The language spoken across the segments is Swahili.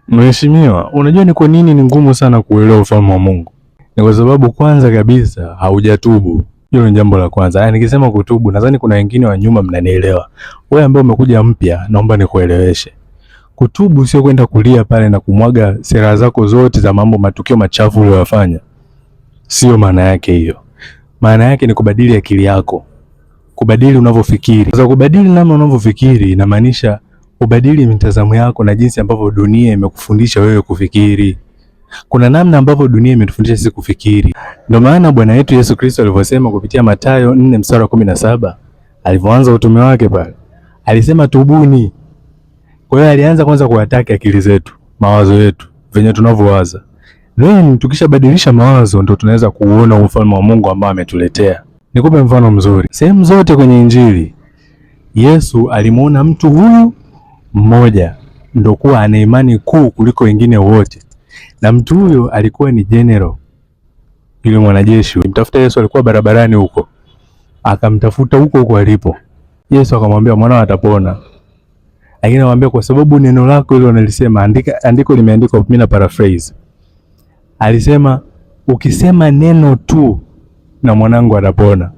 Mheshimiwa, unajua ni kwa nini ni ngumu sana kuelewa ufalme wa Mungu? Ni kwa sababu kwanza kabisa haujatubu. Hilo ni jambo la kwanza. Yaani nikisema kutubu, nadhani kuna wengine wa nyuma mnanielewa. Wewe ambaye umekuja mpya, naomba nikueleweshe. Kutubu sio kwenda kulia pale na kumwaga sera zako zote za mambo matukio machafu uliyofanya. Sio maana yake hiyo. Maana yake ni kubadili akili yako. Kubadili unavyofikiri. Sasa kubadili namna unavyofikiri inamaanisha ubadili mitazamo yako na jinsi ambavyo dunia imekufundisha wewe kufikiri. Kuna namna ambavyo dunia imetufundisha sisi kufikiri. Ndio maana Bwana wetu Yesu Kristo alivyosema kupitia Mathayo 4:17, alivyoanza utume wake pale, alisema tubuni. Kwa hiyo alianza kwanza kuwataka akili zetu, mawazo yetu, venye tunavyowaza. Then tukishabadilisha mawazo ndio tunaweza kuona ufalme wa Mungu ambao ametuletea. Nikupe mfano mzuri. Sehemu zote kwenye Injili Yesu alimuona mtu huyu mmoja ndio kuwa ana imani kuu kuliko wengine wote. Na mtu huyo alikuwa ni general. Yule mwanajeshi mtafuta Yesu, alikuwa barabarani huko. Akamtafuta huko huko alipo. Yesu akamwambia mwanao atapona. Lakini anamwambia kwa sababu neno lako hilo unalisema, andiko limeandikwa, mimi na paraphrase. Alisema ukisema neno tu na mwanangu atapona.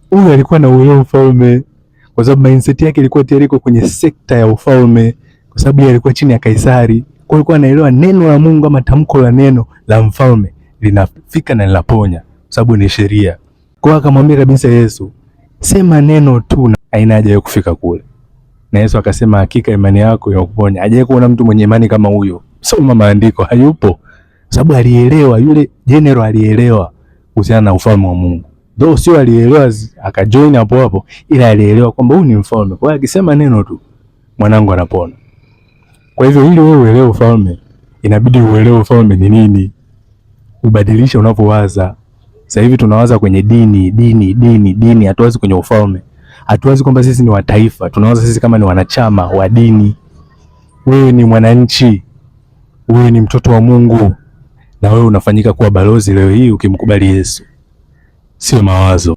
Huyu alikuwa na uelewa ufalme, kwa sababu mindset yake ilikuwa tayari kwenye sekta ya ufalme, kwa sababu yeye alikuwa chini ya Kaisari. Kwa hiyo alikuwa anaelewa neno la Mungu ama tamko la neno la mfalme linafika na linaponya, kwa sababu ni sheria. Kwa hiyo akamwambia kabisa Yesu, sema neno tu na haina haja ya kufika kule. Na Yesu akasema hakika imani yako inakuponya. Hajawahi kuona mtu mwenye imani kama huyo. Soma maandiko, hayupo. Sababu alielewa, yule general alielewa kuhusiana na ufalme wa Mungu. Ndio sio alielewa akajoin hapo hapo, ila alielewa kwamba huyu ni mfalme. Kwa hiyo akisema neno tu mwanangu anapona. Kwa hivyo ili wewe uelewe ufalme, inabidi uelewe ufalme ni nini. Ubadilishe unavyowaza. Sasa hivi tunawaza kwenye dini, hatuwazi kwenye ufalme. Hatuwazi kwamba sisi ni wa taifa, tunawaza sisi kama ni wanachama wa dini. Wewe ni mwananchi. Wewe ni mtoto wa Mungu. Na wewe unafanyika kuwa balozi leo hii ukimkubali Yesu. Sio mawazo.